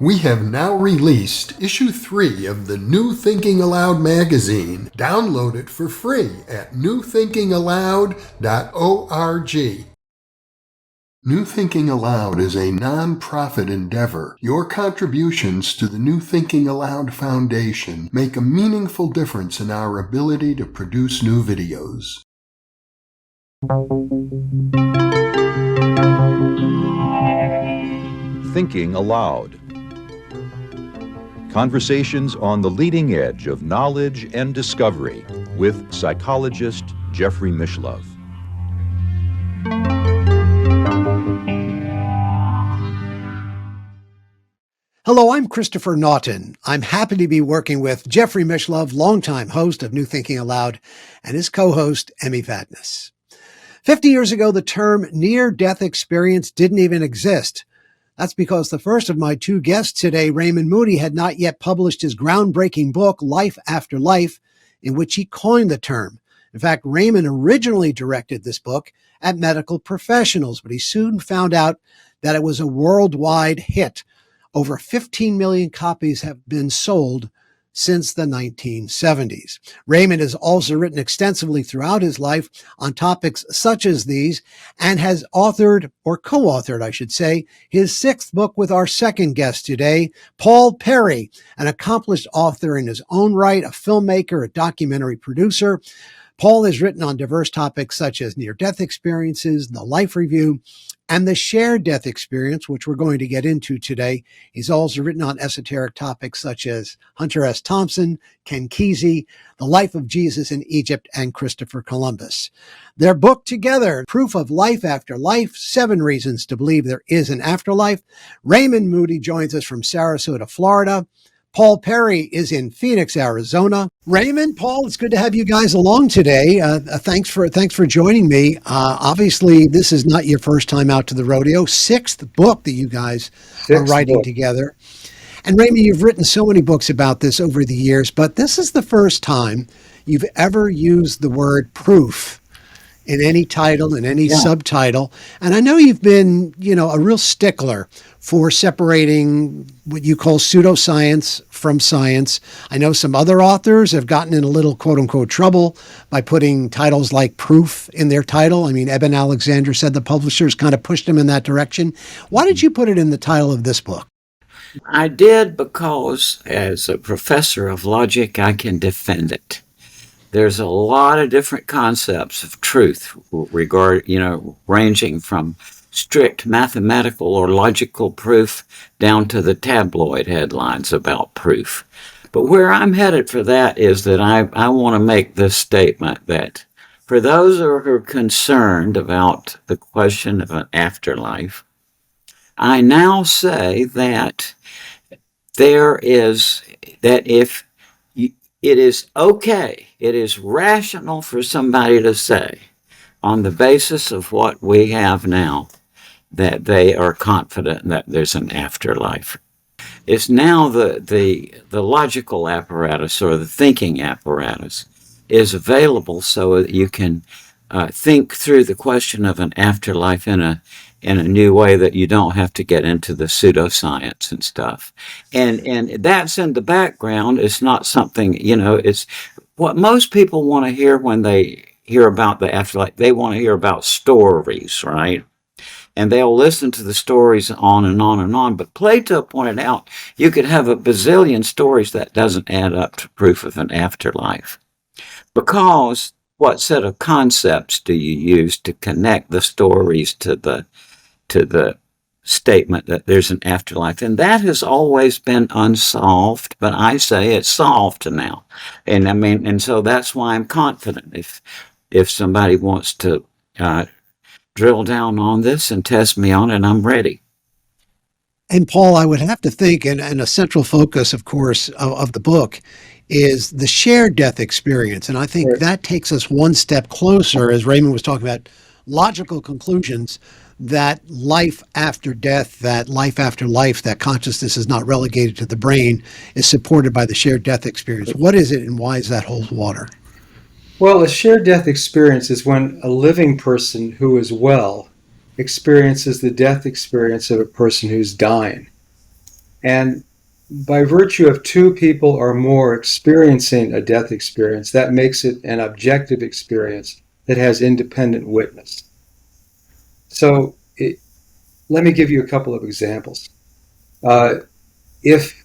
We have now released issue 3 of the New Thinking Aloud magazine. Download it for free at newthinkingaloud.org. New Thinking Aloud is a non-profit endeavor. Your contributions to the New Thinking Aloud Foundation make a meaningful difference in our ability to produce new videos. Thinking Aloud. Conversations on the leading edge of knowledge and discovery with psychologist Jeffrey Mishlove. Hello, I'm Christopher Naughton. I'm happy to be working with Jeffrey Mishlove, longtime host of New Thinking Aloud, and his co-host, Emmy Vadnais. 50 years ago, the term near-death experience didn't even exist. That's because the first of my two guests today, Raymond Moody, had not yet published his groundbreaking book, Life After Life, in which he coined the term. In fact, Raymond originally directed this book at medical professionals, but he soon found out that it was a worldwide hit. Over 15 million copies have been sold since the 1970s. Raymond has also written extensively throughout his life on topics such as these and has authored, or co-authored, I should say, his sixth book with our second guest today, Paul Perry, an accomplished author in his own right, a filmmaker, a documentary producer. Paul has written on diverse topics such as near-death experiences, the life review, and the shared death experience, which we're going to get into today. He's also written on esoteric topics such as Hunter S. Thompson, Ken Kesey, the life of Jesus in Egypt, and Christopher Columbus. Their book together, Proof of Life After Life, 7 Reasons to Believe There Is an Afterlife. Raymond Moody joins us from Sarasota, Florida. Paul Perry is in Phoenix, Arizona. Raymond, Paul, it's good to have you guys along today. Thanks for joining me. Obviously, this is not your first time out to the rodeo. Sixth book that you guys are writing together. And Raymond, you've written so many books about this over the years, but this is the first time you've ever used the word proof in any title, in any subtitle. And I know you've been, a real stickler for separating what you call pseudoscience from science. I know some other authors have gotten in a little quote-unquote trouble by putting titles like proof in their title. I mean, Eben Alexander said the publishers kind of pushed him in that direction. Why did you put it in the title of this book? I did because as a professor of logic, I can defend it. There's a lot of different concepts of truth ranging from strict mathematical or logical proof down to the tabloid headlines about proof. But where I'm headed for that is that I want to make this statement that for those who are concerned about the question of an afterlife, I now say that if it is okay, it is rational for somebody to say, on the basis of what we have now, that they are confident that there's an afterlife. It's now the logical apparatus or the thinking apparatus is available so that you can think through the question of an afterlife in a new way that you don't have to get into the pseudoscience and stuff. And that's in the background. It's not something, it's what most people want to hear when they hear about the afterlife. They want to hear about stories, right? And they'll listen to the stories on and on and on. But Plato pointed out you could have a bazillion stories that doesn't add up to proof of an afterlife. Because what set of concepts do you use to connect the stories to the statement that there's an afterlife? And that has always been unsolved, but I say it's solved now. And so that's why I'm confident if somebody wants to drill down on this and test me on it, I'm ready. And Paul, I would have to think, and a central focus, of course, of the book is the shared death experience. And I think that takes us one step closer, as Raymond was talking about, logical conclusions that life after death, that life after life, that consciousness is not relegated to the brain, is supported by the shared death experience. What is it and why does that hold water? Well, a shared death experience is when a living person who is well experiences the death experience of a person who's dying. And by virtue of two people or more experiencing a death experience, that makes it an objective experience that has independent witness. So let me give you a couple of examples. If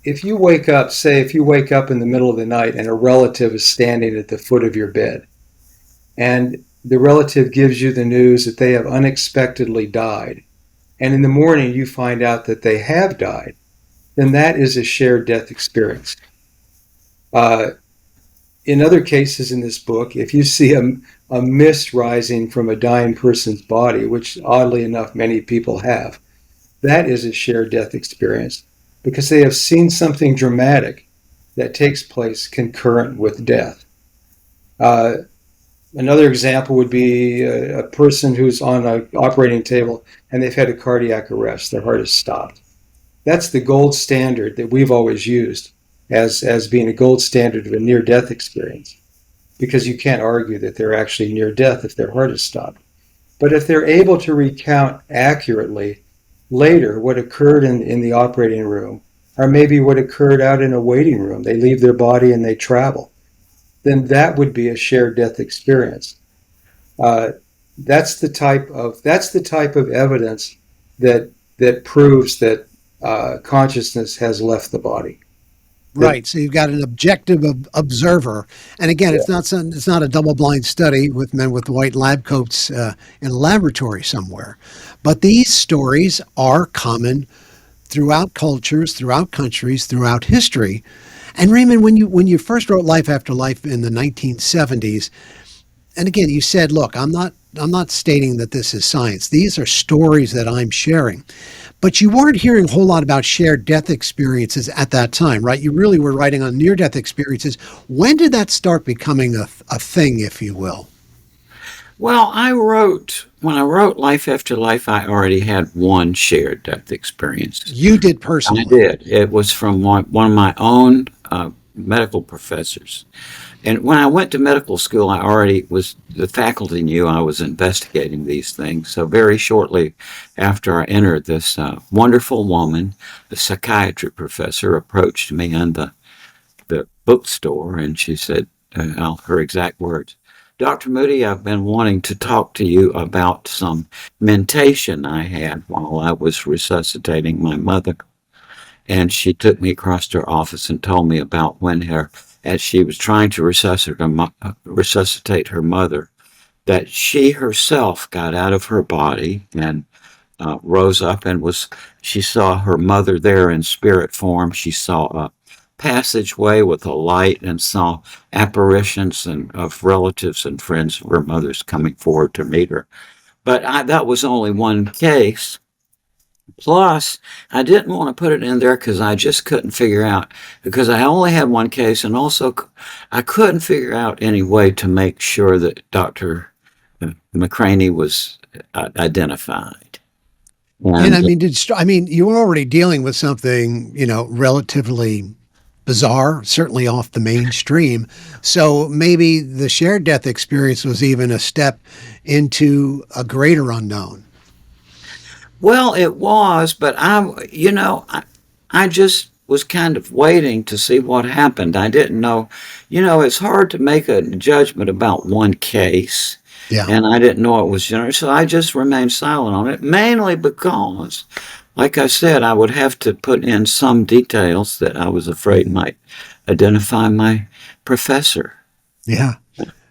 you wake up, say if you wake up in the middle of the night and a relative is standing at the foot of your bed, and the relative gives you the news that they have unexpectedly died, and in the morning you find out that they have died, then that is a shared death experience. In other cases in this book, if you see a mist rising from a dying person's body, which oddly enough many people have, that is a shared death experience because they have seen something dramatic that takes place concurrent with death. Another example would be a person who's on an operating table and they've had a cardiac arrest, their heart has stopped. That's the gold standard that we've always used as being a gold standard of a near-death experience, because you can't argue that they're actually near death if their heart has stopped. But if they're able to recount accurately later what occurred in the operating room, or maybe what occurred out in a waiting room, they leave their body and they travel, then that would be a shared death experience. That's the type of evidence that proves that consciousness has left the body. Right. So you've got an objective observer. And again, Yeah. it's not a double-blind study with men with white lab coats in a laboratory somewhere. But these stories are common throughout cultures, throughout countries, throughout history. And Raymond, when you first wrote Life After Life in the 1970s, and again, you said, look, I'm not stating that this is science. These are stories that I'm sharing. But you weren't hearing a whole lot about shared death experiences at that time, right? You really were writing on near-death experiences. When did that start becoming a thing, if you will? Well, when I wrote Life After Life, I already had one shared death experience. You did I personally. did. It was from one of my own medical professors. And when I went to medical school, the faculty knew I was investigating these things. So very shortly after I entered, this wonderful woman, the psychiatry professor, approached me in the bookstore, and she said, her exact words, Dr. Moody, I've been wanting to talk to you about some mentation I had while I was resuscitating my mother. And she took me across to her office and told me about as she was trying to resuscitate her mother, that she herself got out of her body and rose up and she saw her mother there in spirit form. She saw a passageway with a light and saw apparitions of relatives and friends of her mother's coming forward to meet her. But that was only one case. Plus, I didn't want to put it in there because I just couldn't figure out, because I only had one case, and also I couldn't figure out any way to make sure that Dr. McCraney was identified. And And I mean, you were already dealing with something, relatively bizarre, certainly off the mainstream. So maybe the shared death experience was even a step into a greater unknown. well, it was, but I just was kind of waiting to see what happened. I didn't know, it's hard to make a judgment about one case. Yeah. And I didn't know it was general, so I just remained silent on it, mainly because, like I said, I would have to put in some details that I was afraid might identify my professor. Yeah.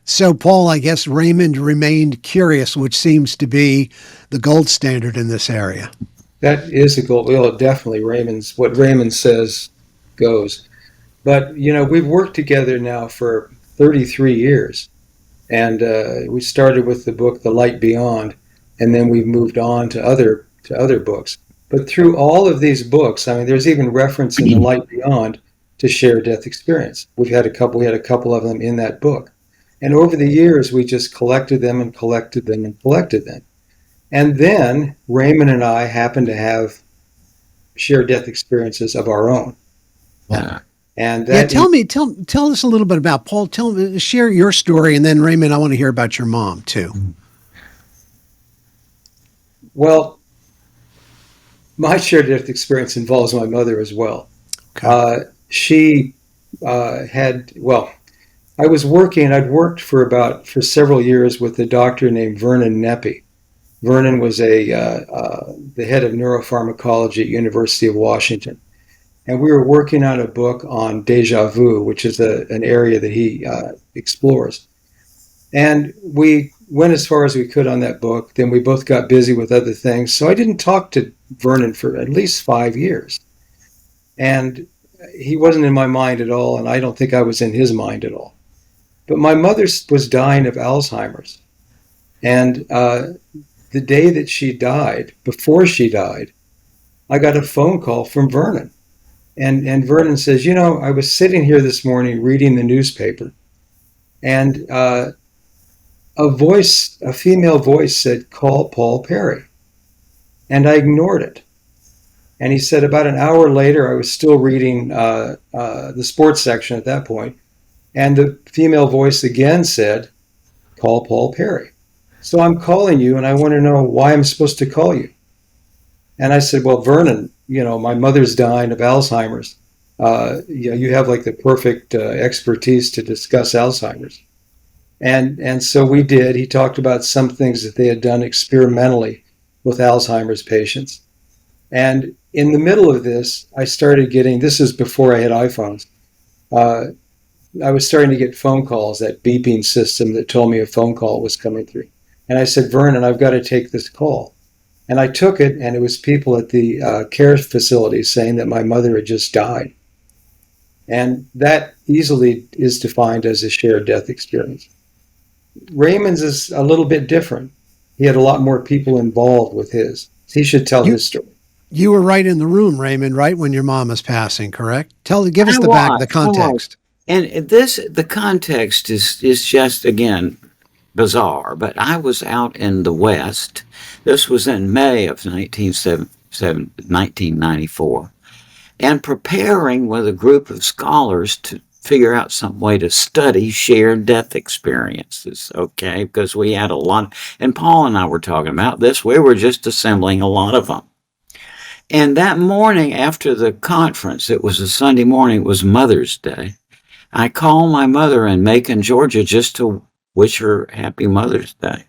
So, Paul, I guess Raymond remained curious, which seems to be the gold standard in this area. That is a goal. Well, definitely what Raymond says goes. But, we've worked together now for 33 years. And we started with the book The Light Beyond, and then we've moved on to other books. But through all of these books, I mean, there's even reference in The Light Beyond to shared death experience. We had a couple of them in that book. And over the years, we just collected them and collected them and collected them. And then Raymond and I happened to have shared death experiences of our own. Yeah. And tell us a little bit about Paul. Share your story, and then Raymond, I want to hear about your mom too. Well, My shared death experience involves my mother as well. Okay. She well, I'd worked for several years with a doctor named Vernon Neppy. Vernon was the head of neuropharmacology at University of Washington. And we were working on a book on deja vu, which is an area that he explores. And we went as far as we could on that book. Then we both got busy with other things. So I didn't talk to Vernon for at least 5 years. And he wasn't in my mind at all, and I don't think I was in his mind at all. But my mother was dying of Alzheimer's. And the day that she died, before she died, I got a phone call from Vernon. And Vernon says, I was sitting here this morning reading the newspaper, and a female voice said, "Call Paul Perry." And I ignored it. And he said about an hour later, I was still reading the sports section at that point, and the female voice again said, "Call Paul Perry." So I'm calling you, and I want to know why I'm supposed to call you. And I said, well, Vernon, my mother's dying of Alzheimer's. You have like the perfect expertise to discuss Alzheimer's. And so we did. He talked about some things that they had done experimentally with Alzheimer's patients. And in the middle of this, I started getting, this is before I had iPhones, I was starting to get phone calls, that beeping system that told me a phone call was coming through. And I said, Vernon, I've got to take this call. And I took it, and it was people at the care facility saying that my mother had just died. And that easily is defined as a shared death experience. Raymond's is a little bit different. He had a lot more people involved with his. He should tell his story. You were right in the room, Raymond, right when your mom was passing, correct? Give us the context. And the context is just, again, bizarre, but I was out in the West. This was in May of 1994, and preparing with a group of scholars to figure out some way to study shared death experiences, okay? Because we had a lot, and Paul and I were talking about this. We were just assembling a lot of them. And that morning after the conference, it was a Sunday morning, it was Mother's Day, I called my mother in Macon, Georgia, just to wish her happy Mother's Day.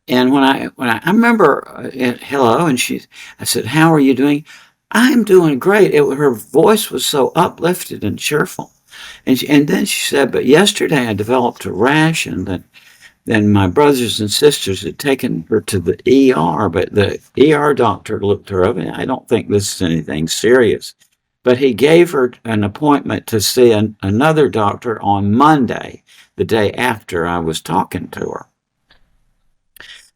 And when I remember, hello, and I said, how are you doing? I'm doing great. Her voice was so uplifted and cheerful. And then she said, but yesterday I developed a rash, and then my brothers and sisters had taken her to the ER, but the ER doctor looked her up, and I don't think this is anything serious. But he gave her an appointment to see another doctor on Monday, the day after I was talking to her.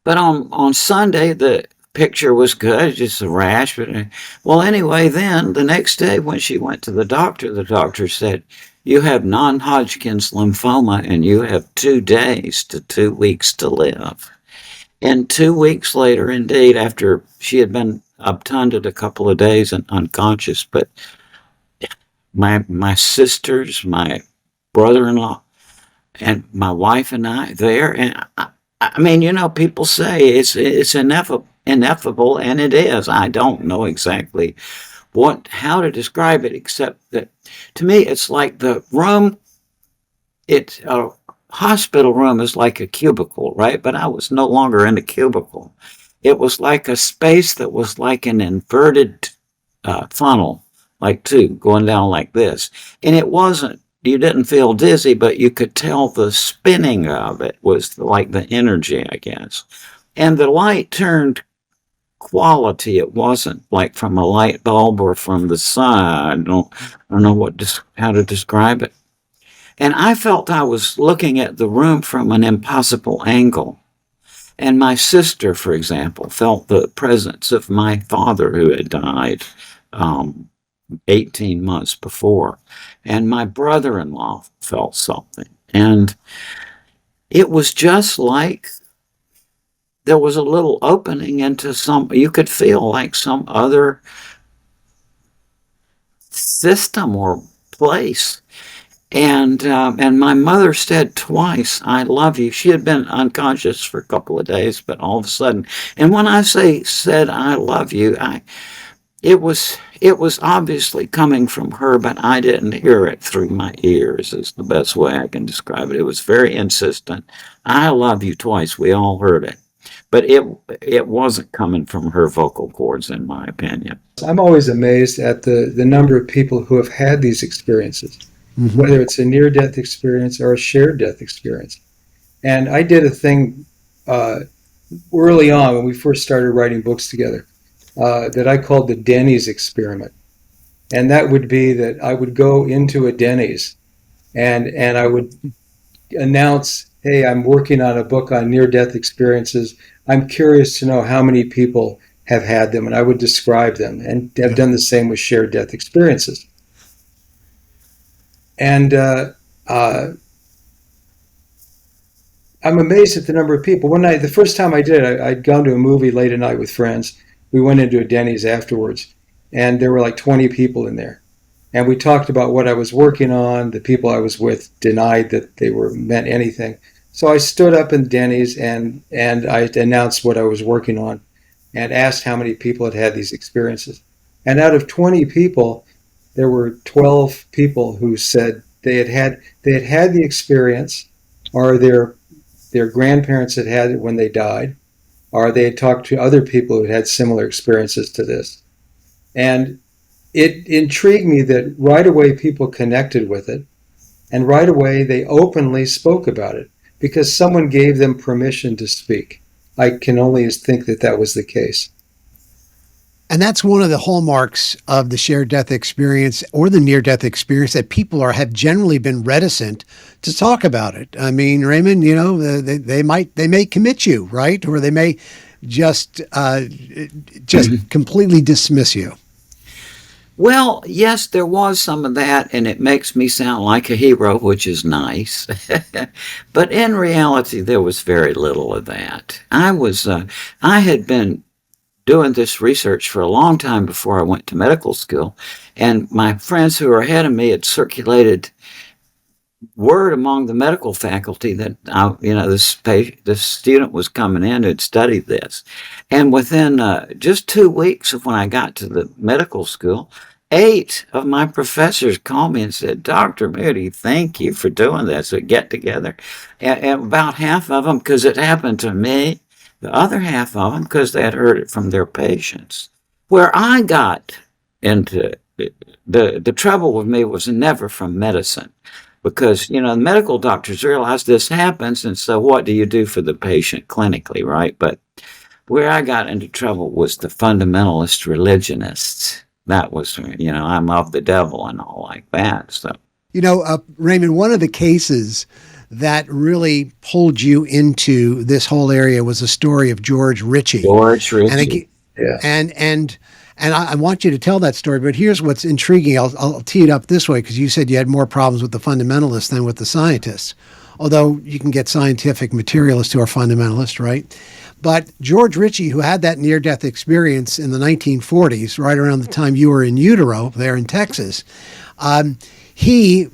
But on Sunday, the picture was good, just a rash. But, well, anyway, then the next day when she went to the doctor said, you have non-Hodgkin's lymphoma and you have 2 days to 2 weeks to live. And 2 weeks later, indeed, after she had been obtunded a couple of days and unconscious, but my sisters, my brother-in-law, and my wife and I there, and I mean, people say it's ineffable, and it is. I don't know exactly how to describe it, except that to me it's like the room. It's a hospital room is like a cubicle, right? But I was no longer in a cubicle. It was like a space that was like an inverted funnel, like tube going down like this, and it wasn't. You didn't feel dizzy, but you could tell the spinning of it was like the energy, I guess. And the light turned quality. It wasn't like from a light bulb or from the sun. I don't know how to describe it. And I felt I was looking at the room from an impossible angle. And my sister, for example, felt the presence of my father who had died 18 months before. And my brother-in-law felt something. And it was just like there was a little opening into you could feel like some other system or place. And my mother said twice, "I love you." She had been unconscious for a couple of days, but all of a sudden, and when I say said "I love you," it was obviously coming from her, but I didn't hear it through my ears. Is the best way I can describe it. It was very insistent. "I love you" twice. We all heard it, but it wasn't coming from her vocal cords, in my opinion. I'm always amazed at the number of people who have had these experiences, whether it's a near-death experience or a shared death experience. And I did a thing early on when we first started writing books together that I called the Denny's experiment. And that would be that I would go into a Denny's and I would announce, "Hey, I'm working on a book on near-death experiences. I'm curious to know how many people have had them," and I would describe them, and have done the same with shared death experiences. And I'm amazed at the number of people. One night, the first time I did it, I'd gone to a movie late at night with friends. We went into a Denny's afterwards, and there were like 20 people in there. And we talked about what I was working on. The people I was with denied that they meant anything. So I stood up in Denny's and I announced what I was working on and asked how many people had had these experiences. And out of 20 people, there were 12 people who said they had had the experience, or their grandparents had had it when they died, or they had talked to other people who had similar experiences to this. And it intrigued me that right away people connected with it, and right away they openly spoke about it because someone gave them permission to speak. I can only think that that was the case. And that's one of the hallmarks of the shared death experience or the near-death experience, that people have generally been reticent to talk about it. I mean, Raymond, they may commit you, right? Or they may just completely dismiss you. Well, yes, there was some of that, and it makes me sound like a hero, which is nice. But in reality, there was very little of that. I had been doing this research for a long time before I went to medical school, and my friends who were ahead of me had circulated word among the medical faculty that this student was coming in who'd studied this. And within just 2 weeks of when I got to the medical school, 8 of my professors called me and said, "Dr. Moody, thank you for doing this." We get together, and about half of them because it happened to me, the other half of them because they had heard it from their patients. Where I got into the trouble with me was never from medicine. Because, the medical doctors realize this happens, and so what do you do for the patient clinically, right? But where I got into trouble was the fundamentalist religionists. That was, I'm of the devil and all like that. So, Raymond, one of the cases that really pulled you into this whole area was the story of George Ritchie. And I want you to tell that story, but here's what's intriguing. I'll tee it up this way, because you said you had more problems with the fundamentalists than with the scientists, although you can get scientific materialists who are fundamentalists, right? But George Ritchie, who had that near-death experience in the 1940s, right around the time you were in utero there in Texas, he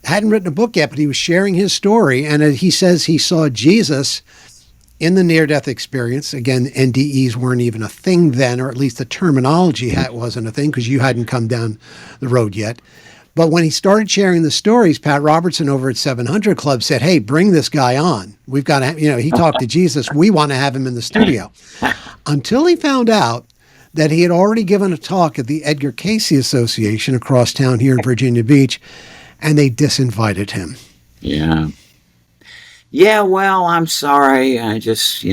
hadn't written a book yet, but he was sharing his story, and he says he saw Jesus in the near-death experience. Again, NDEs weren't even a thing then, or at least the terminology wasn't a thing because you hadn't come down the road yet. But when he started sharing the stories, Pat Robertson over at 700 Club said, "Hey, bring this guy on. We've got to, he talked to Jesus. We want to have him in the studio." Until he found out that he had already given a talk at the Edgar Cayce Association across town here in Virginia Beach, and they disinvited him. Yeah. Yeah, well, I'm sorry. I just,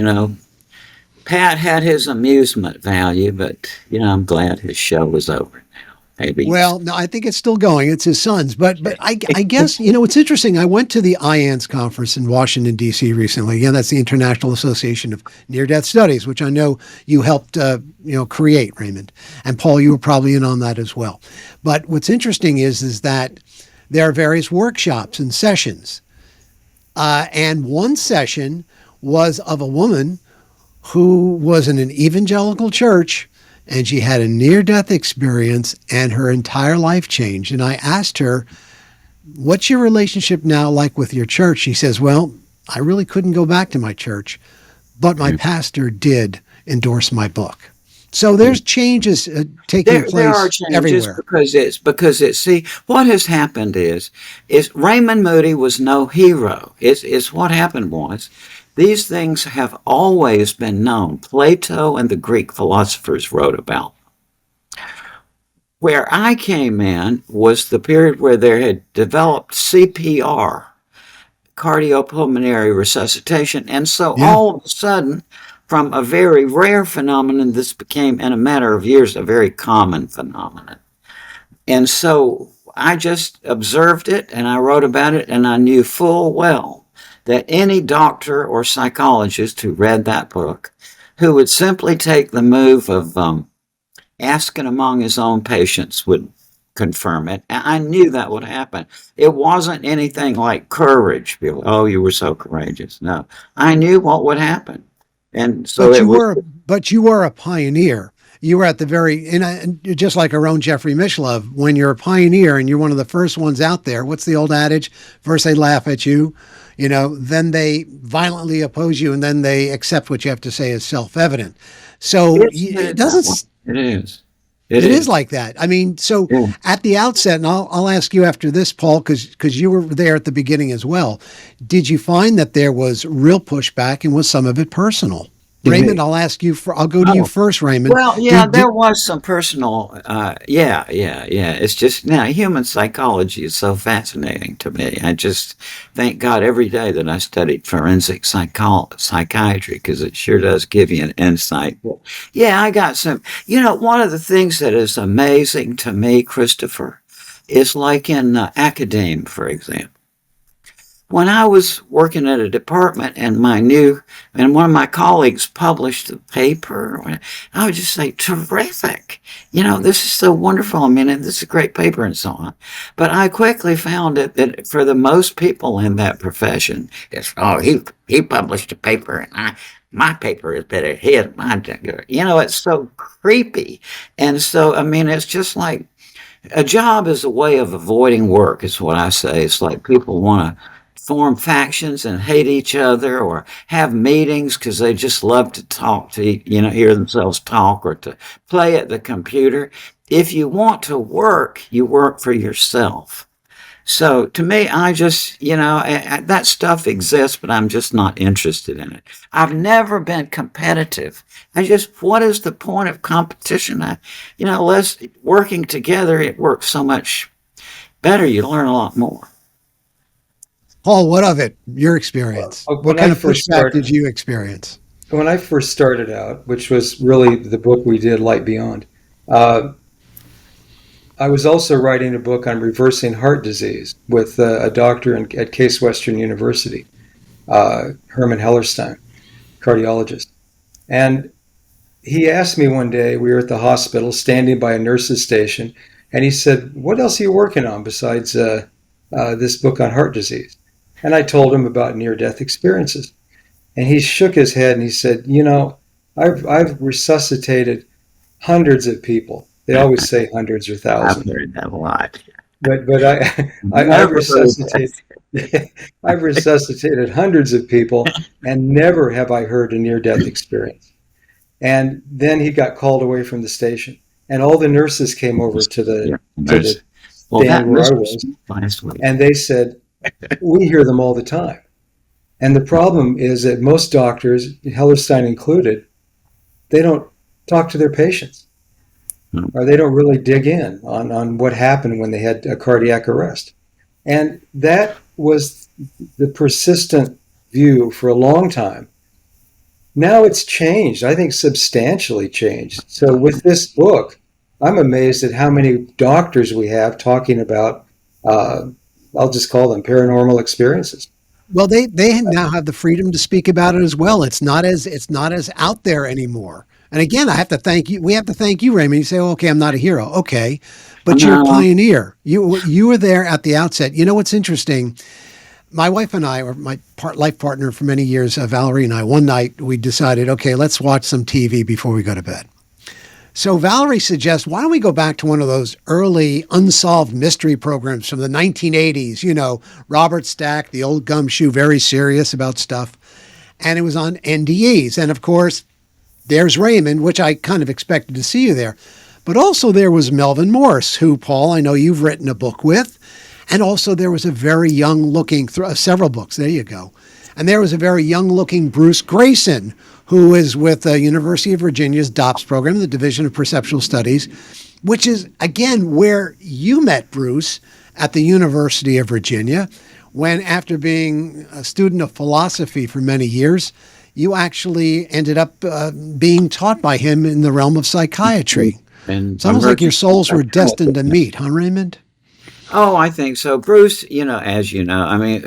Pat had his amusement value, but, I'm glad his show was over now. Maybe. Well, no, I think it's still going. It's his son's. But I guess, it's interesting. I went to the IANS conference in Washington, D.C. recently. Again, that's the International Association of Near-Death Studies, which I know you helped, create, Raymond. And Paul, you were probably in on that as well. But what's interesting is that there are various workshops and sessions. And one session was of a woman who was in an evangelical church, and she had a near-death experience, and her entire life changed. And I asked her, What's your relationship now like with your church? He says, well, I really couldn't go back to my church, but my pastor did endorse my book. So there's changes taking place There are changes everywhere. because it's see what has happened is Raymond Moody was no hero. It's what happened was these things have always been known. Plato and the Greek philosophers wrote about. Where I came in was the period where there had developed CPR, cardiopulmonary resuscitation, and so Yeah. all of a sudden, from a very rare phenomenon, this became, in a matter of years, a very common phenomenon. And so I just observed it and I wrote about it, and I knew full well that any doctor or psychologist who read that book, who would simply take the move of asking among his own patients, would confirm it. And I knew that would happen. It wasn't anything like courage. People, oh, you were so courageous. No, I knew what would happen. And so But you were a pioneer. You were at the very, and just like our own Jeffrey Mishlove, when you're a pioneer and you're one of the first ones out there, what's the old adage? First they laugh at you, then they violently oppose you, and then they accept what you have to say as self-evident. So it doesn't. It is. It is like that. I mean, so Yeah. at the outset, and I'll ask you after this, Paul, because you were there at the beginning as well. Did you find that there was real pushback, and was some of it personal? Raymond, I'll go to you first, Raymond. Well, yeah, there was some personal, yeah. It's just, human psychology is so fascinating to me. I just thank God every day that I studied forensic psychiatry, because it sure does give you an insight. Yeah, I got some, one of the things that is amazing to me, Christopher, is like in academia, for example. When I was working at a department and one of my colleagues published a paper, I would just say, terrific. This is so wonderful. I mean, this is a great paper and so on. But I quickly found that for the most people in that profession, it's, oh, he published a paper and my paper is better. It's so creepy. And so, I mean, it's just like a job is a way of avoiding work, is what I say. It's like people want to form factions and hate each other, or have meetings because they just love to talk to, hear themselves talk, or to play at the computer. If you want to work, you work for yourself. So to me, I just, that stuff exists, but I'm just not interested in it. I've never been competitive. What is the point of competition? Let's working together, it works so much better. You learn a lot more. Paul, what of it? Your experience? What kind of pushback did you experience? When I first started out, which was really the book we did, Light Beyond, I was also writing a book on reversing heart disease with a doctor at Case Western University, Herman Hellerstein, cardiologist. And he asked me one day, we were at the hospital standing by a nurse's station, and he said, what else are you working on besides this book on heart disease? And I told him about near-death experiences. And he shook his head and he said, I've resuscitated hundreds of people. They always say hundreds or thousands. I've heard that a lot. But I've resuscitated hundreds of people, and never have I heard a near-death experience. And then he got called away from the station, and all the nurses came over to the stand where I was, and they said, we hear them all the time. And the problem is that most doctors, Hellerstein included, they don't talk to their patients, or they don't really dig in on what happened when they had a cardiac arrest. And that was the persistent view for a long time. Now it's changed, I think substantially changed. So with this book, I'm amazed at how many doctors we have talking about, I'll just call them paranormal experiences. Well, they now have the freedom to speak about it as well. It's not as out there anymore. And again, I have to thank you. We have to thank you, Raymond. You say, oh, okay, I'm not a hero. Okay. But you're a pioneer. You were there at the outset. You know what's interesting? My wife and I, or my life partner for many years, Valerie and I, one night we decided, okay, let's watch some TV before we go to bed. So Valerie suggests, why don't we go back to one of those early unsolved mystery programs from the 1980s? You know, Robert Stack, the old gumshoe, very serious about stuff. And it was on NDEs. And of course, there's Raymond, which I kind of expected to see you there. But also there was Melvin Morse, who, Paul, I know you've written a book with. And also there was a very young looking, several books, there you go. And there was a very young looking Bruce Grayson, who is with the University of Virginia's DOPS program, the Division of Perceptual Studies, which is, again, where you met Bruce at the University of Virginia, when after being a student of philosophy for many years, you actually ended up being taught by him in the realm of psychiatry. And it's almost like your souls were destined to meet, huh, Raymond? Oh, I think so. Bruce, as you know, I mean,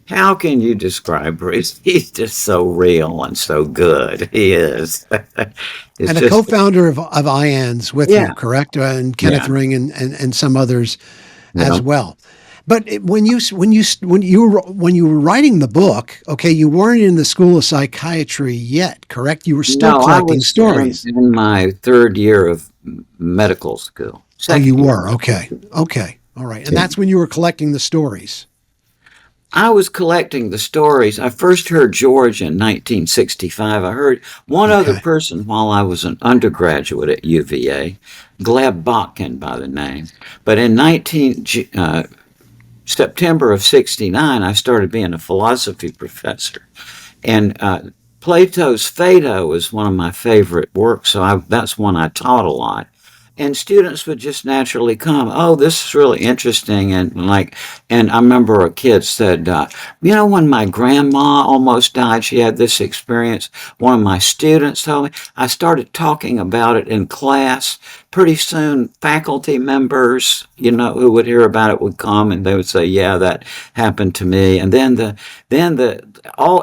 how can you describe Bruce? He's just so real and so good. He is. And a co-founder of IANS with you, correct? And Kenneth Ring and some others as well. But when you were writing the book, okay, you weren't in the School of Psychiatry yet, correct? You were still collecting stories. In my third year of medical school. You were, okay, all right, and that's when you were collecting the stories. I was collecting the stories. I first heard George in 1965. I heard one other person while I was an undergraduate at UVA, Gleb Botkin by the name. But in September of 69, I started being a philosophy professor. And Plato's Phaedo is one of my favorite works, so that's one I taught a lot. And students would just naturally come, oh, this is really interesting. And I remember a kid said, when my grandma almost died, she had this experience. One of my students told me. I started talking about it in class. Pretty soon, faculty members, who would hear about it would come and they would say, yeah, that happened to me. And then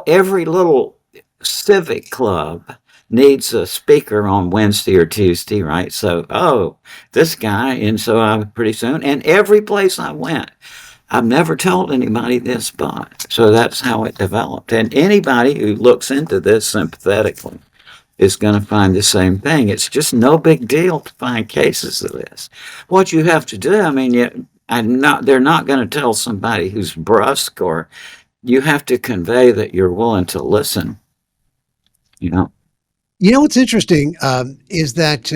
every little civic club needs a speaker on Wednesday or Tuesday, right? So, this guy, and so pretty soon, and every place I went, I've never told anybody this, but so that's how it developed. And anybody who looks into this sympathetically is going to find the same thing. It's just no big deal to find cases of this. What you have to do, they're not going to tell somebody who's brusque, or you have to convey that you're willing to listen, what's interesting is that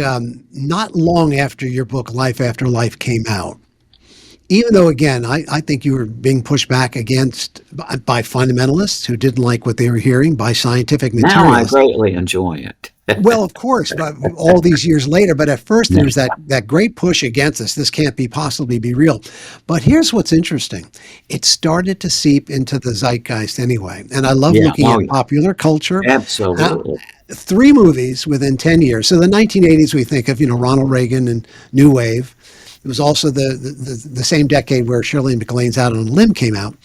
not long after your book, Life After Life, came out, even though, again, I think you were being pushed back against by fundamentalists who didn't like what they were hearing, by scientific materialists. Now I greatly enjoy it. Well, of course, but all these years later. But at first, there was that great push against us. This can't possibly be real. But here's what's interesting. It started to seep into the zeitgeist anyway. And I love looking at popular culture. Absolutely. 3 movies within 10 years. So the 1980s, we think of, Ronald Reagan and New Wave. It was also the same decade where Shirley MacLaine's Out on a Limb came out.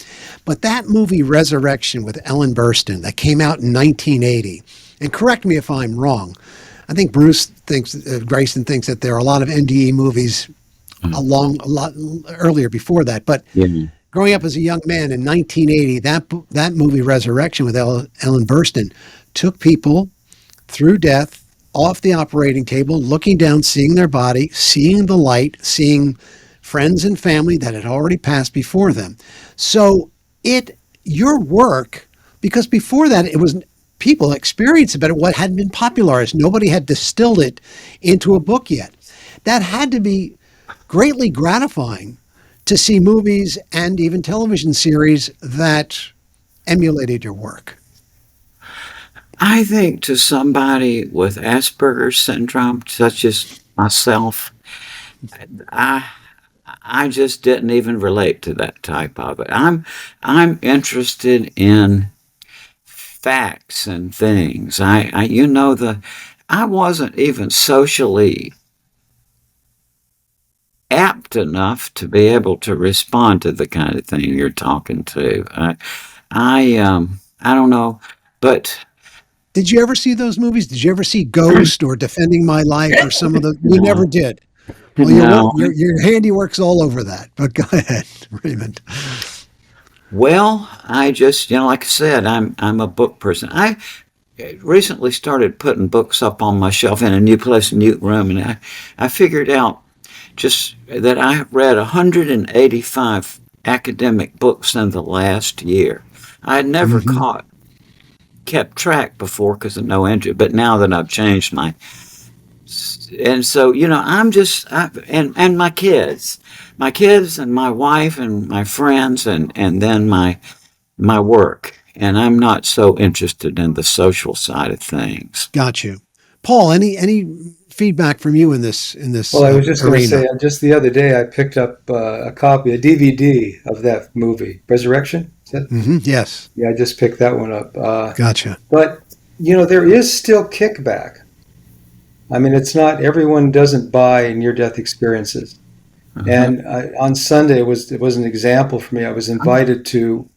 But that movie, Resurrection, with Ellen Burstyn, that came out in 1980, and correct me if I'm wrong, I think Grayson thinks that there are a lot of NDE movies a lot earlier before that. But growing up as a young man in 1980, that movie, Resurrection, with Ellen Burstyn, took people through death, off the operating table, looking down, seeing their body, seeing the light, seeing friends and family that had already passed before them. So your work, because before that it was people experienced about it, what hadn't been popularized. Nobody had distilled it into a book yet. That had to be greatly gratifying to see movies and even television series that emulated your work. I think to somebody with Asperger's syndrome, such as myself, I just didn't even relate to that type of it. I'm interested in facts and things. I wasn't even socially apt enough to be able to respond to the kind of thing you're talking to. I don't know, but. Did you ever see those movies? Did you ever see Ghost or Defending My Life or some of the? You never did. Well, your handiwork's all over that. But go ahead, Raymond. Well, I just, like I said, I'm a book person. recently started putting books up on my shelf in a new place, a new room, and I figured out just that I have read 185 academic books in the last year. I had never kept track before because of no interest, but now that I've changed and so and my kids and my wife and my friends and then my work, and I'm not so interested in the social side of things. Got you. Paul, any feedback from you in this Well, I was just going to arena? say, just the other day, I picked up a copy, a DVD of that movie, Resurrection. Is that? Yes. Yeah, I just picked that one up. Gotcha. But there is still kickback. I mean, it's not everyone doesn't buy near-death experiences. And on Sunday, it was an example for me. I was invited to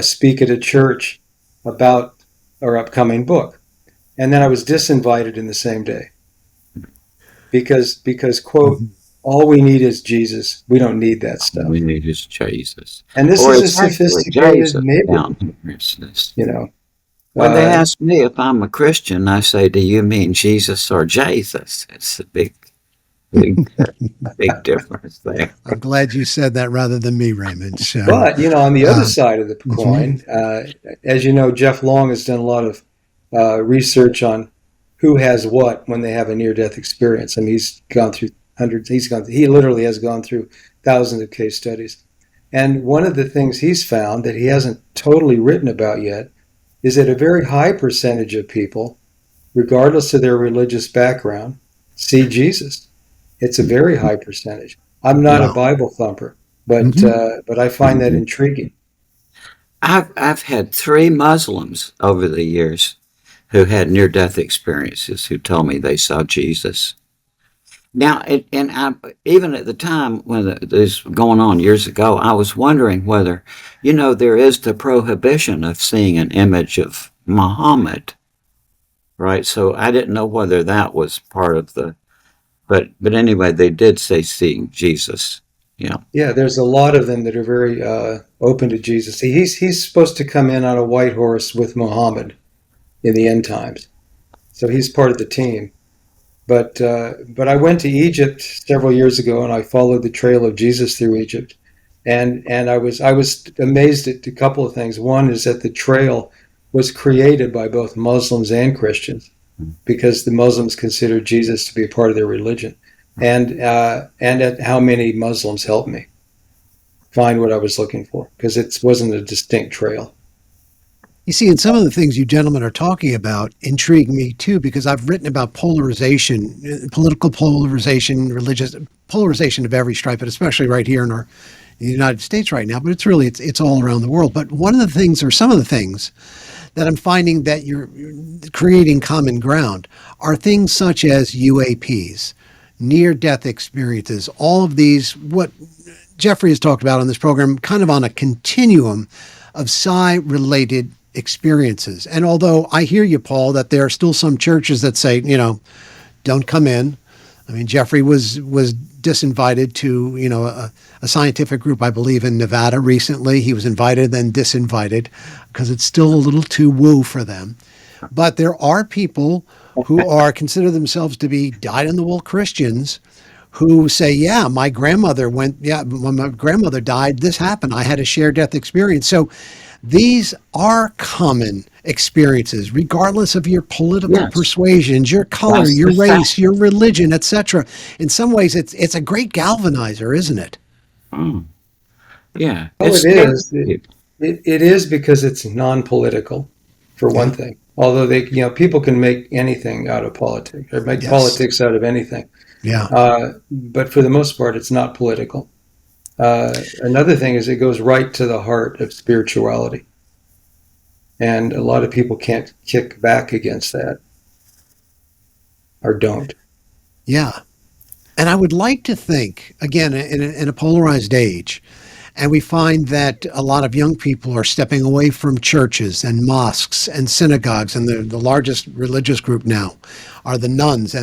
speak at a church about our upcoming book, and then I was disinvited in the same day because quote, all we need is Jesus. We don't need that stuff. We need is Jesus. And this Or is a it's actually sophisticated Jesus neighbor. down here. When When they ask me if I'm a Christian, I say, "Do you mean Jesus or Jesus?" It's a big difference there. I'm glad you said that rather than me, Raymond. So, But, on the other side of the coin, as you know, Jeff Long has done a lot of research on who has what when they have a near-death experience. I mean, he's gone through hundreds. He literally has gone through thousands of case studies. And one of the things he's found that he hasn't totally written about yet is that a very high percentage of people, regardless of their religious background, see Jesus. It's a very high percentage. I'm not a Bible thumper, but I find that intriguing. I've had 3 Muslims over the years who had near-death experiences who told me they saw Jesus. Now, even at the time when this was going on years ago, I was wondering whether, there is the prohibition of seeing an image of Muhammad, right? So I didn't know whether that was part of but anyway, they did say seeing Jesus. Yeah. Yeah, there's a lot of them that are very open to Jesus. He's supposed to come in on a white horse with Muhammad in the end times, so he's part of the team. But I went to Egypt several years ago, and I followed the trail of Jesus through Egypt, and I was amazed at a couple of things. One is that the trail was created by both Muslims and Christians, because the Muslims considered Jesus to be a part of their religion, and at how many Muslims helped me find what I was looking for, because it wasn't a distinct trail. You see, and some of the things you gentlemen are talking about intrigue me too, because I've written about polarization, political polarization, religious polarization of every stripe, but especially right here in the United States right now. But it's all around the world. But one of the things, or some of the things that I'm finding that you're creating common ground are things such as UAPs, near-death experiences, all of these, what Jeffrey has talked about on this program, kind of on a continuum of psi-related experiences. And although I hear you, Paul, that there are still some churches that say, don't come in. I mean, Jeffrey was disinvited to, a scientific group, I believe, in Nevada recently. He was invited, then disinvited, because it's still a little too woo for them. But there are people who consider themselves to be dyed-in-the-wool Christians who say, yeah, when my grandmother died, this happened. I had a shared death experience. So these are common experiences, regardless of your political persuasions, your color, your race, your religion, etc. In some ways, it's a great galvanizer, isn't it? Yeah. Oh, it is. It is, because it's non-political, for one thing. Although people can make anything out of politics, or make politics out of anything. Yeah. But for the most part, it's not political. Another thing is it goes right to the heart of spirituality. And a lot of people can't kick back against that, or don't. Yeah. And I would like to think, again, in a polarized age, and we find that a lot of young people are stepping away from churches and mosques and synagogues, and the largest religious group now are the nuns,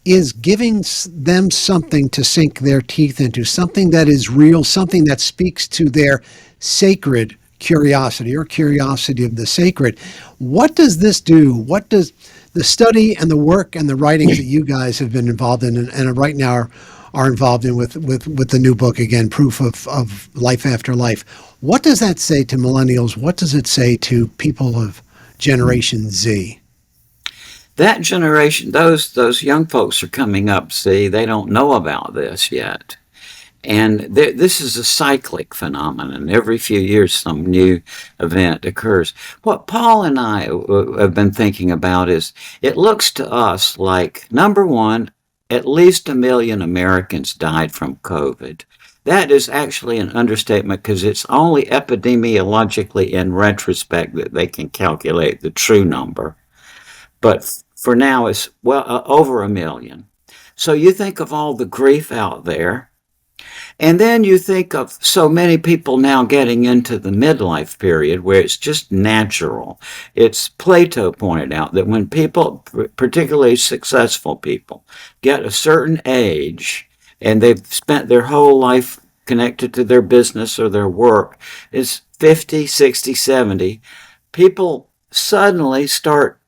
is giving them something to sink their teeth into, something that is real, something that speaks to their sacred curiosity or curiosity of the sacred. What does this do? What does the study and the work and the writings that you guys have been involved in and right now are involved in with the new book, again, Proof of Life After Life, what does that say to millennials? What does it say to people of Generation Z? That generation, those young folks are coming up, see, they don't know about this yet. And this is a cyclic phenomenon. Every few years, some new event occurs. What Paul and I have been thinking about is it looks to us like, number one, at least 1 million Americans died from COVID. That is actually an understatement because it's only epidemiologically in retrospect that they can calculate the true number. But for now, it's over 1 million. So you think of all the grief out there. And then you think of so many people now getting into the midlife period where it's just natural. It's Plato pointed out that when people, particularly successful people, get a certain age and they've spent their whole life connected to their business or their work, it's 50, 60, 70, people suddenly start,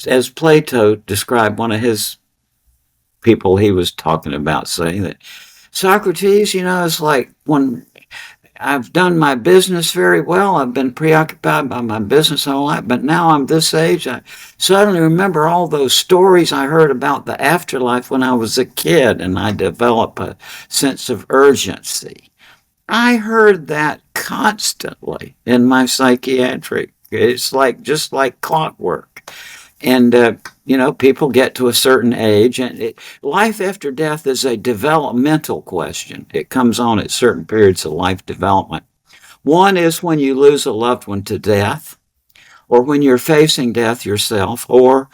as Plato described, one of his people he was talking about, saying that Socrates, it's like when I've done my business very well, I've been preoccupied by my business all life, but now I'm this age, I suddenly remember all those stories I heard about the afterlife when I was a kid, and I develop a sense of urgency. I heard that constantly in my psychiatric. It's just like clockwork. And, people get to a certain age, and life after death is a developmental question. It comes on at certain periods of life development. One is when you lose a loved one to death, or when you're facing death yourself, or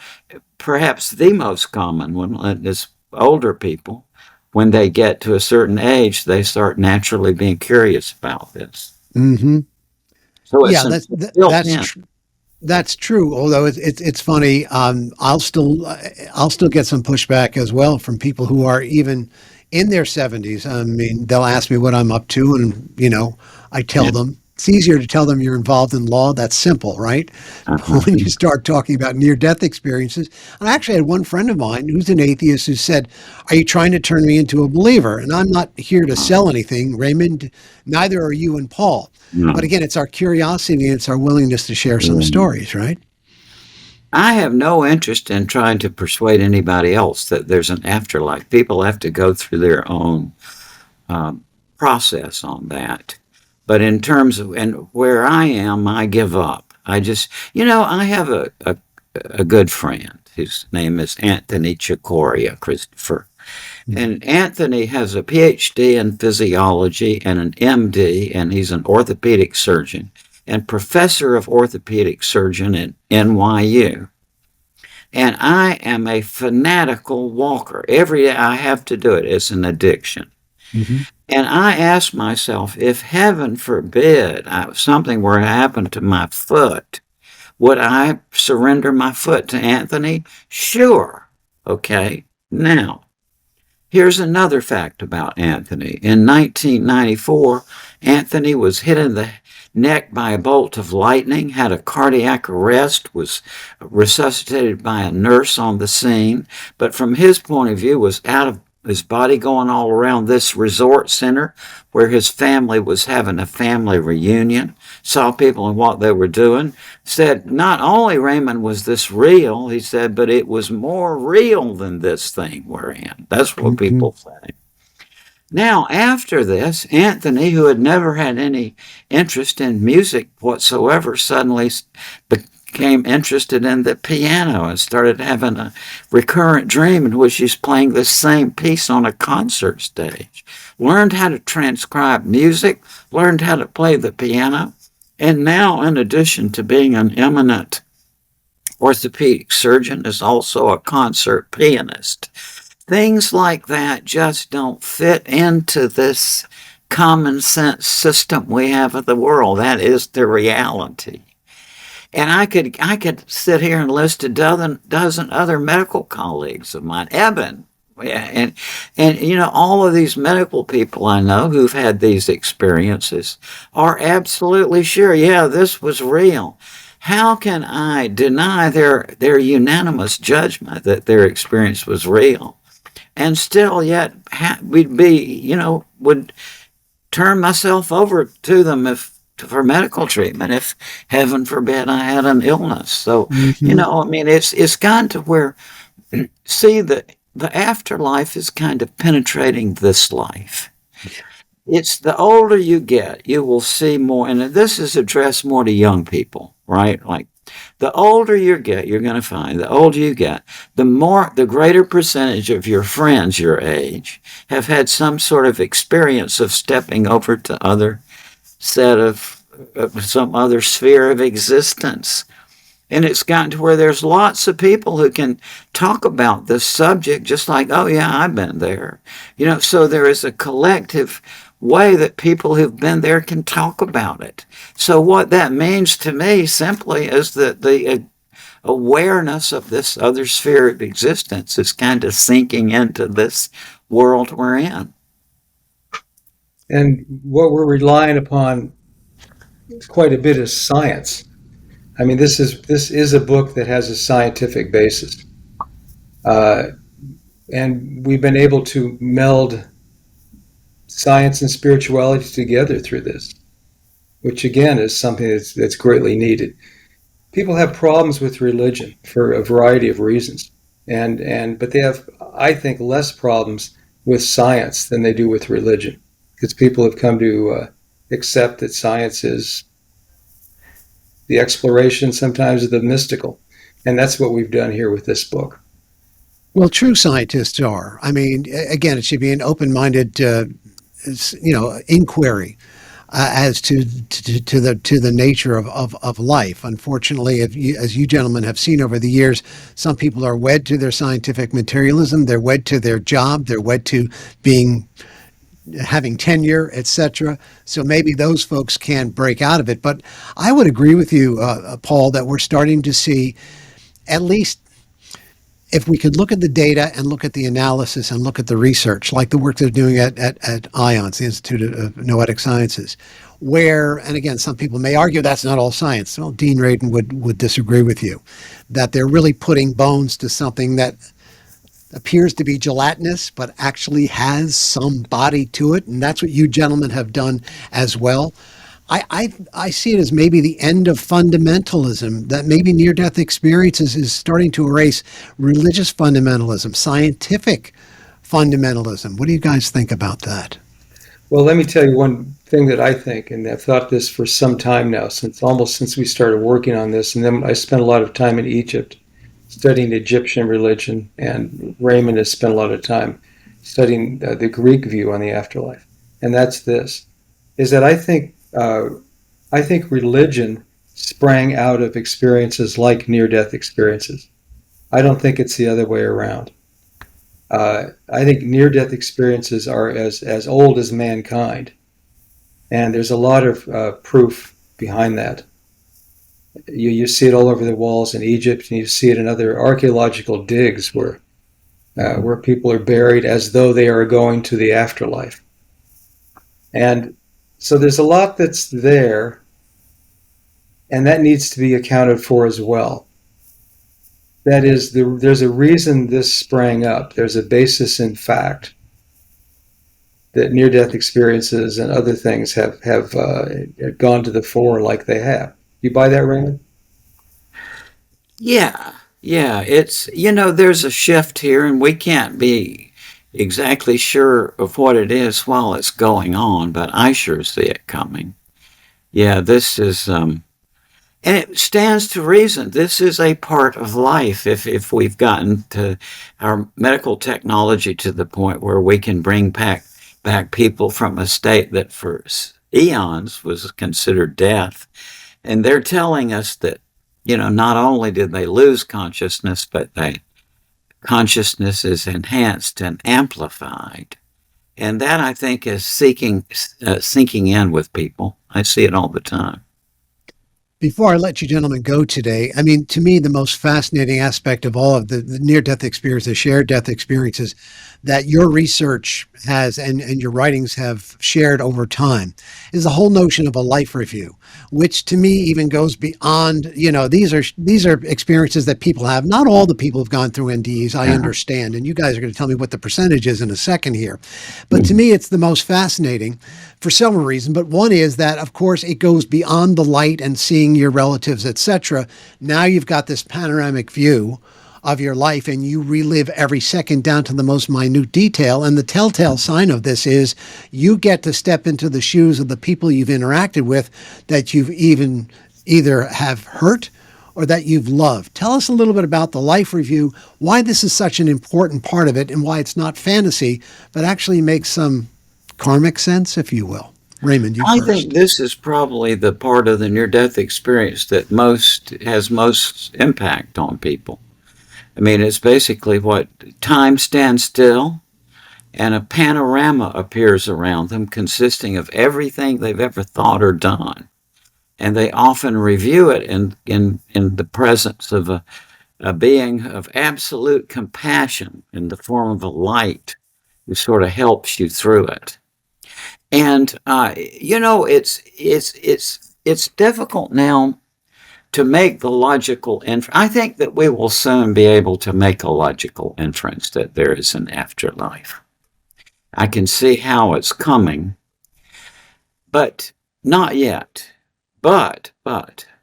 perhaps the most common one is older people. When they get to a certain age, they start naturally being curious about this. Mm-hmm. So yeah, that's true. Although it's funny, I'll still get some pushback as well from people who are even in their 70s. I mean, they'll ask me what I'm up to, and I tell them. It's easier to tell them you're involved in law. That's simple, right? When you start talking about near-death experiences, and I actually had one friend of mine who's an atheist who said, "Are you trying to turn me into a believer?" And I'm not here to sell anything, Raymond. Neither are you and Paul. No. But again, it's our curiosity and it's our willingness to share some stories, right? I have no interest in trying to persuade anybody else that there's an afterlife. People have to go through their own process on that. But in terms of, and where I am, I give up. I just, I have a good friend whose name is Anthony Chicoria, Christopher. And Anthony has a PhD in physiology and an MD, and he's an orthopedic surgeon and professor of orthopedic surgeon at NYU. And I am a fanatical walker. Every day I have to do it. It's an addiction. Mm-hmm. And I ask myself, if heaven forbid something were to happen to my foot, would I surrender my foot to Anthony? Sure. Okay. Now, here's another fact about Anthony. In 1994, Anthony was hit in the neck by a bolt of lightning, had a cardiac arrest, was resuscitated by a nurse on the scene, but from his point of view was out of his body, going all around this resort center where his family was having a family reunion, saw people and what they were doing, said not only, Raymond, was this real, he said, but it was more real than this thing we're in. That's what people say. Now, after this, Anthony, who had never had any interest in music whatsoever, suddenly became interested in the piano and started having a recurrent dream in which he's playing the same piece on a concert stage. Learned how to transcribe music, learned how to play the piano, and now, in addition to being an eminent orthopedic surgeon, is also a concert pianist. Things like that just don't fit into this common sense system we have of the world. That is the reality. And I could sit here and list a dozen other medical colleagues of mine. Eben, Yeah, and all of these medical people I know who've had these experiences are absolutely sure, yeah, this was real. How can I deny their unanimous judgment that their experience was real, and still yet we'd be, would turn myself over to them if for medical treatment if heaven forbid I had an illness. So, Hmm. I mean, it's gotten to where see the afterlife is kind of penetrating this life. It's the older you get, you will see more, and this is addressed more to young people, right? Like the older you get, you're going to find the older you get, the greater percentage of your friends your age have had some sort of experience of stepping over to other set of some other sphere of existence. And it's gotten to where there's lots of people who can talk about this subject just like, oh, yeah, I've been there. So there is a collective way that people who've been there can talk about it. So what that means to me simply is that the awareness of this other sphere of existence is kind of sinking into this world we're in. And what we're relying upon quite a bit is science. I mean, this is a book that has a scientific basis, uh, and we've been able to meld science and spirituality together through this, which again is something that's greatly needed. People have problems with religion for a variety of reasons, but they have, I think, less problems with science than they do with religion, because people have come to accept that science is the exploration sometimes of the mystical, and that's what we've done here with this book. Well, true scientists are. I mean, again, it should be an open-minded, inquiry as to the nature of life. Unfortunately, as you gentlemen have seen over the years, some people are wed to their scientific materialism. They're wed to their job. They're wed to being having tenure, etc. So maybe those folks can break out of it. But I would agree with you, Paul, that we're starting to see, at least if we could look at the data and look at the analysis and look at the research, like the work they're doing at IONS, the Institute of Noetic Sciences, where, and again, some people may argue that's not all science. Well, Dean Radin would disagree with you, that they're really putting bones to something that appears to be gelatinous, but actually has some body to it. And that's what you gentlemen have done as well. I see it as maybe the end of fundamentalism, that maybe near-death experiences is starting to erase religious fundamentalism, scientific fundamentalism. What do you guys think about that? Well, let me tell you one thing that I think, and I've thought this for some time now, since we started working on this, and then I spent a lot of time in Egypt studying Egyptian religion, and Raymond has spent a lot of time studying the Greek view on the afterlife. And that's this, is that I think religion sprang out of experiences like near-death experiences. I don't think it's the other way around. I think near-death experiences are as old as mankind, and there's a lot of proof behind that. You see it all over the walls in Egypt, and you see it in other archaeological digs where people are buried as though they are going to the afterlife. And so there's a lot that's there, and that needs to be accounted for as well. That is, there's a reason this sprang up. There's a basis in fact that near-death experiences and other things have gone to the fore like they have. You buy that, Raymond? Yeah, yeah. It's, there's a shift here, and we can't be exactly sure of what it is while it's going on, but I sure see it coming. Yeah, this is, and it stands to reason. This is a part of life. If we've gotten to our medical technology to the point where we can bring back people from a state that for eons was considered death, and they're telling us that, not only did they lose consciousness, but consciousness is enhanced and amplified. And that, I think, is sinking in with people. I see it all the time. Before I let you gentlemen go today, I mean, to me, the most fascinating aspect of all of the near-death experience, the shared death experiences that your research has and your writings have shared over time is the whole notion of a life review, which to me even goes beyond, these are experiences that people have. Not all the people have gone through NDEs, I understand, and you guys are going to tell me what the percentage is in a second here. But to me, it's the most fascinating for several reasons. But one is that, of course, it goes beyond the light and seeing your relatives, etc. Now you've got this panoramic view of your life and you relive every second down to the most minute detail. And the telltale sign of this is you get to step into the shoes of the people you've interacted with that you've even either have hurt or that you've loved. Tell us a little bit about the life review, why this is such an important part of it and why it's not fantasy, but actually makes some karmic sense, if you will. Raymond, you I first. think this is probably the part of the near-death experience that has most impact on people. I mean, it's basically what time stands still and a panorama appears around them consisting of everything they've ever thought or done. And they often review it in the presence of a being of absolute compassion in the form of a light who sort of helps you through it. And, it's difficult now to make the logical inference. I think that we will soon be able to make a logical inference that there is an afterlife. I can see how it's coming, but not yet. But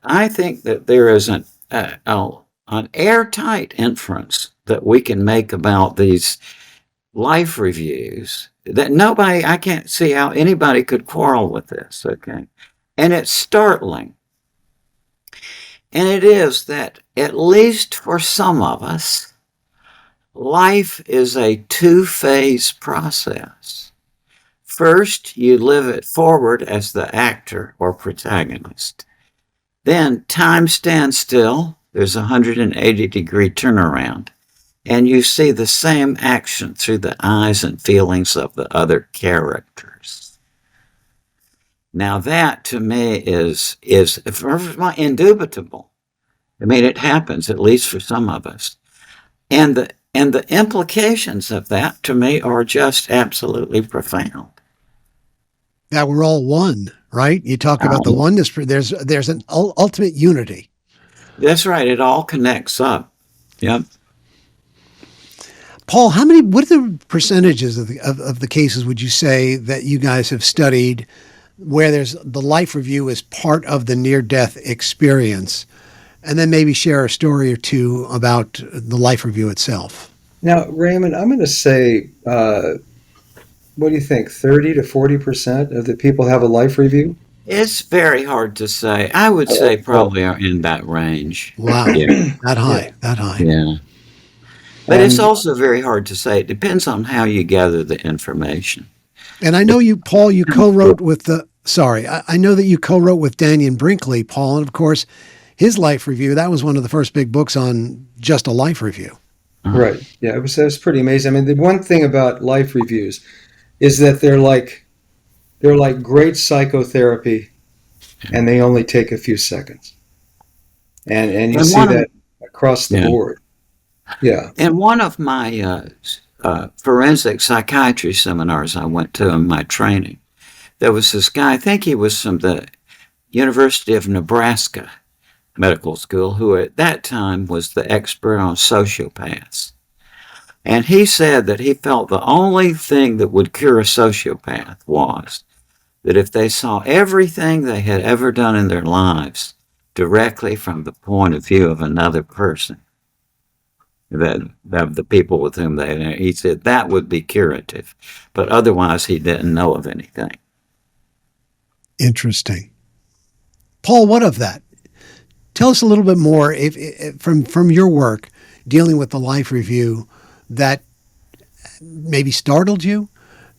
I think that there is an airtight inference that we can make about these life reviews that I can't see how anybody could quarrel with this, okay? And it's startling. And it is that, at least for some of us, life is a two-phase process. First, you live it forward as the actor or protagonist. Then time stands still. There's a 180-degree turnaround. And you see the same action through the eyes and feelings of the other characters. Now that, to me, is indubitable. I mean, it happens, at least for some of us. And the implications of that, to me, are just absolutely profound. That we're all one, right? You talk about the oneness. There's an ultimate unity. That's right. It all connects up. Yep. Paul, what are the percentages of the cases would you say that you guys have studied where there's the life review is part of the near-death experience? And then maybe share a story or two about the life review itself. Now, Raymond, I'm going to say, what do you think, 30 to 40% of the people have a life review? It's very hard to say. I would say probably are in that range. Wow. Yeah. That high. Yeah. But it's also very hard to say. It depends on how you gather the information. And I know you, Paul, you co-wrote with I know that you co-wrote with Daniel Brinkley, Paul, and of course, his life review, that was one of the first big books on just a life review. Right. Yeah, it was pretty amazing. I mean, the one thing about life reviews is that they're like great psychotherapy, and they only take a few seconds. And you see that across the board. Yeah. And one of my forensic psychiatry seminars I went to in my training, there was this guy, I think he was from the University of Nebraska Medical School, who at that time was the expert on sociopaths. And he said that he felt the only thing that would cure a sociopath was that if they saw everything they had ever done in their lives directly from the point of view of another person, that of the people with whom he said that would be curative. But otherwise, he didn't know of anything. Interesting. Paul, what of that? Tell us a little bit more from your work dealing with the life review that maybe startled you,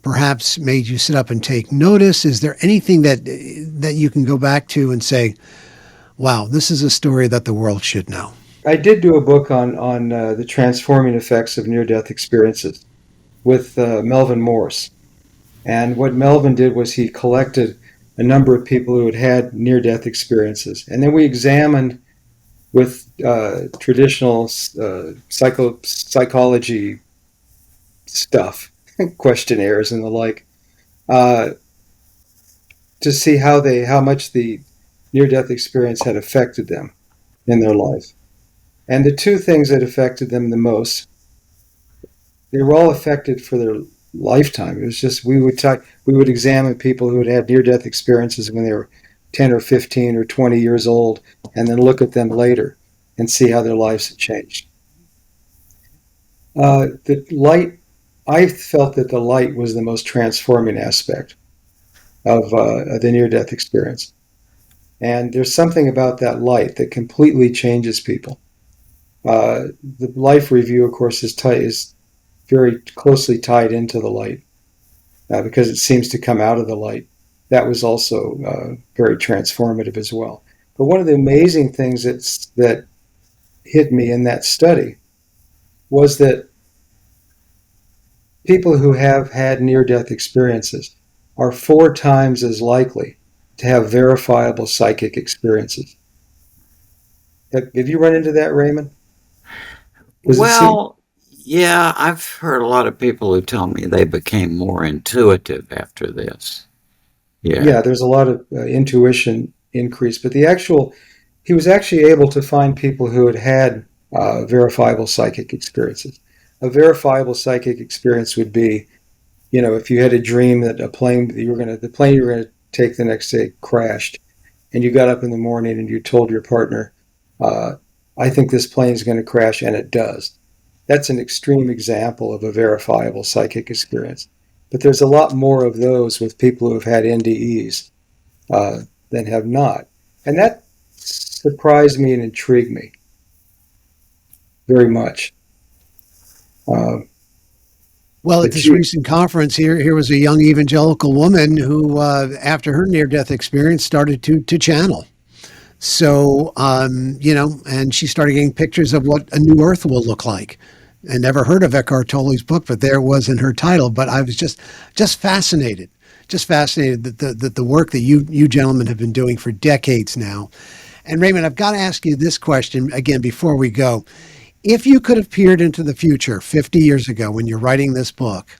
perhaps made you sit up and take notice. Is there anything that you can go back to and say, wow, this is a story that the world should know? I did do a book on the transforming effects of near-death experiences with Melvin Morse. And what Melvin did was he collected a number of people who had had near-death experiences. And then we examined with traditional psychology stuff, questionnaires and the like, uh, to see how much the near-death experience had affected them in their life. And the two things that affected them the most, they were all affected for their lifetime. It was just we would examine people who had had near-death experiences when they were 10 or 15 or 20 years old, and then look at them later and see how their lives had changed. The light, I felt that the light was the most transforming aspect of the near-death experience. And there's something about that light that completely changes people. The life review, of course, is very closely tied into the light because it seems to come out of the light. That was also very transformative as well. But one of the amazing things that hit me in that study was that people who have had near-death experiences are 4 times as likely to have verifiable psychic experiences. Have you run into that, Raymond? Well, yeah, I've heard a lot of people who tell me they became more intuitive after this. Yeah. Yeah, there's a lot of intuition increase, but he was actually able to find people who had had verifiable psychic experiences. A verifiable psychic experience would be, if you had a dream that the plane you were going to take the next day crashed, and you got up in the morning and you told your partner, I think this plane is going to crash, and it does. That's an extreme example of a verifiable psychic experience. But there's a lot more of those with people who have had NDEs than have not. And that surprised me and intrigued me very much. Well, at this recent conference here was a young evangelical woman who, after her near-death experience, started to channel. So, and she started getting pictures of what a new earth will look like. I never heard of Eckhart Tolle's book, but there it was in her title. But I was just fascinated that the work that you gentlemen have been doing for decades now. And Raymond, I've got to ask you this question again before we go. If you could have peered into the future 50 years ago when you're writing this book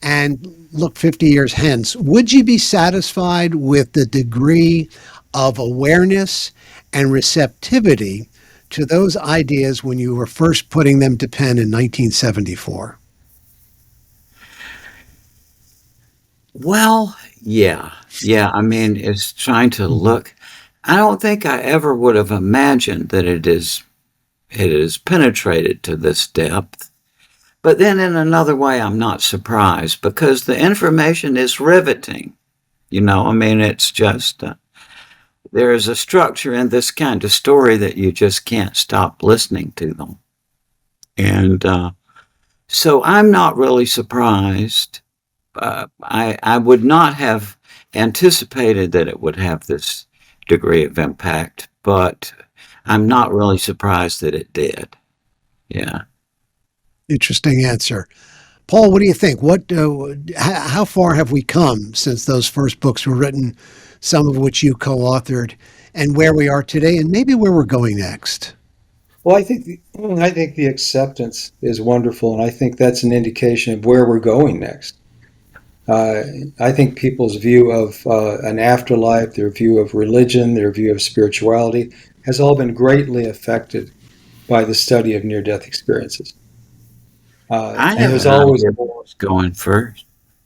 and look 50 years hence, would you be satisfied with the degree of awareness and receptivity to those ideas when you were first putting them to pen in 1974? Well, yeah. I mean, it's trying to look. I don't think I ever would have imagined that it is penetrated to this depth. But then in another way, I'm not surprised because the information is riveting. I mean, it's just, there is a structure in this kind of story that you just can't stop listening to them. And so I'm not really surprised. I would not have anticipated that it would have this degree of impact, but I'm not really surprised that it did. Yeah. Interesting answer. Paul, what do you think? How far have we come since those first books were written, some of which you co-authored, and where we are today, and maybe where we're going next? Well, I think the acceptance is wonderful, and I think that's an indication of where we're going next. I think people's view of an afterlife, their view of religion, their view of spirituality has all been greatly affected by the study of near-death experiences. I have an idea where it's going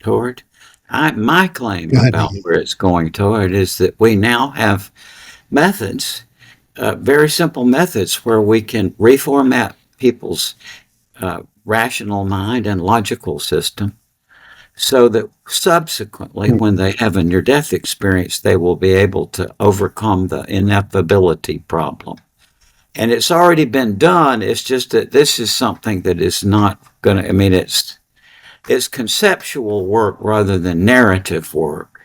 toward. My claim about where it's going toward is that we now have methods, very simple methods, where we can reformat people's rational mind and logical system so that subsequently, when they have a near-death experience, they will be able to overcome the ineffability problem. And it's already been done. It's just that this is something that is not going to, I mean, it's conceptual work rather than narrative work.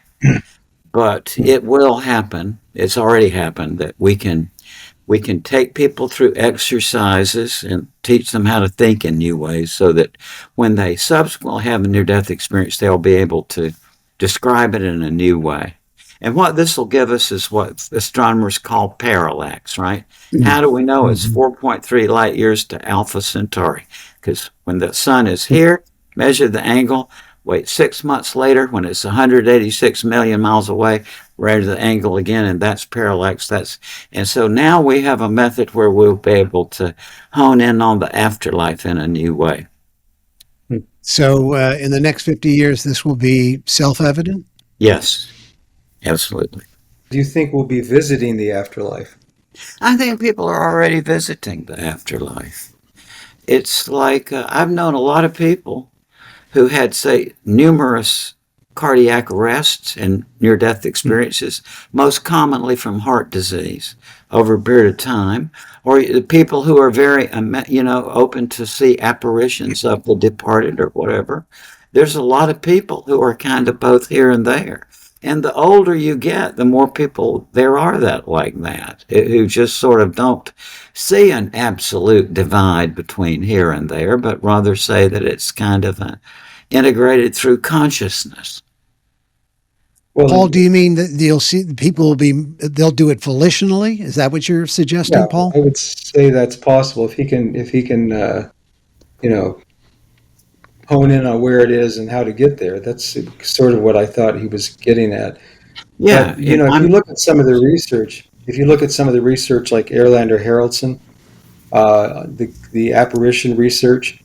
But it will happen. It's already happened that we can take people through exercises and teach them how to think in new ways so that when they subsequently have a near-death experience, they'll be able to describe it in a new way. And what this will give us is what astronomers call parallax, right? How do we know it's 4.3 light years to Alpha Centauri? Because when the sun is here, measure the angle, wait 6 months later when it's 186 million miles away, measure the angle again, and that's parallax. And so now we have a method where we'll be able to hone in on the afterlife in a new way. So in the next 50 years, this will be self-evident? Yes, absolutely. Do you think we'll be visiting the afterlife? I think people are already visiting the afterlife. It's like I've known a lot of people who had, say, numerous cardiac arrests and near-death experiences, most commonly from heart disease over a period of time, or people who are very, open to see apparitions of the departed or whatever. There's a lot of people who are kind of both here and there. And the older you get, the more people there are like that, who just sort of don't see an absolute divide between here and there, but rather say that it's kind of integrated through consciousness. Well, Paul, do you mean that you'll see people they'll do it volitionally? Is that what you're suggesting, yeah, Paul? I would say that's possible if he can, hone in on where it is and how to get there. That's sort of what I thought he was getting at. Yeah, but, if you look at some of the research, like Erlander Haraldson, the apparition research,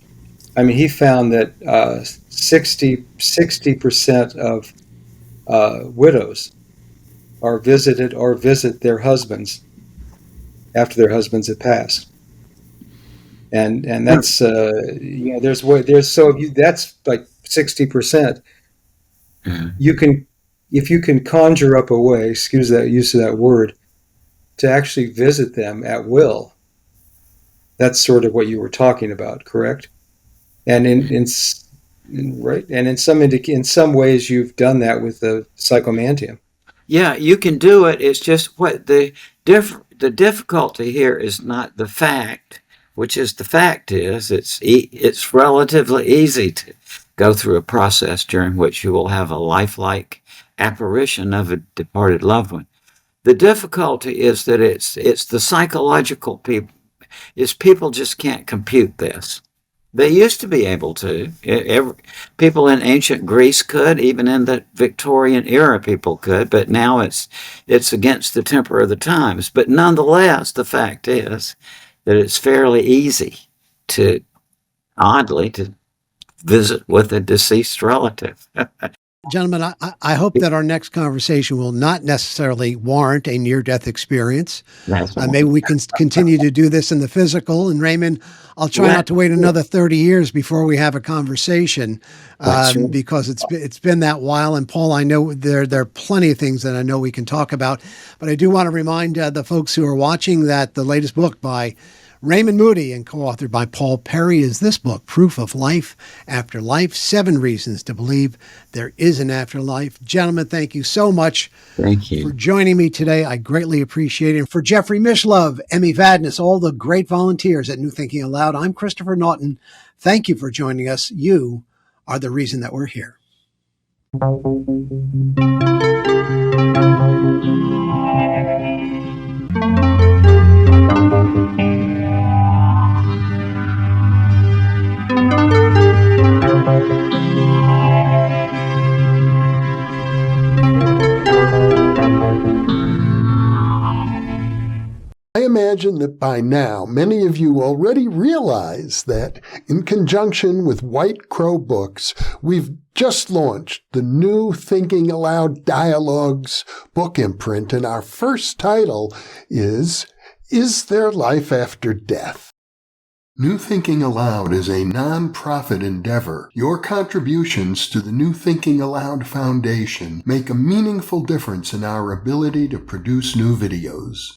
I mean, he found that 60% of widows are visited or visit their husbands after their husbands have passed. And that's that's like 60%. You can, if you can conjure up a way, excuse that use of that word, to actually visit them at will. That's sort of what you were talking about, correct? And in some ways you've done that with the psychomantium. Yeah, you can do it. It's just what the difficulty here is not the fact, which is the fact is it's relatively easy to go through a process during which you will have a lifelike apparition of a departed loved one. The difficulty is that it's the psychological people. People just can't compute this. They used to be able to. People in ancient Greece could, even in the Victorian era people could, but now it's against the temper of the times. But nonetheless, the fact is that it's fairly easy to visit with a deceased relative. Gentlemen, I hope that our next conversation will not necessarily warrant a near-death experience. Maybe we can continue to do this in the physical. And Raymond, I'll try not to wait another 30 years before we have a conversation because it's been that while. And Paul, I know there are plenty of things that I know we can talk about. But I do want to remind the folks who are watching that the latest book by Raymond Moody and co-authored by Paul Perry is this book, Proof of Life After Life, 7 Reasons to Believe There Is an Afterlife. Gentlemen, thank you so much for joining me today. I greatly appreciate it. And for Jeffrey Mishlove, Emmy Vadnais, all the great volunteers at New Thinking Aloud, I'm Christopher Naughton. Thank you for joining us. You are the reason that we're here. I imagine that by now many of you already realize that in conjunction with White Crow Books, we've just launched the New Thinking Aloud Dialogues book imprint, and our first title is There Life After Death? New Thinking Aloud is a non-profit endeavor. Your contributions to the New Thinking Aloud Foundation make a meaningful difference in our ability to produce new videos.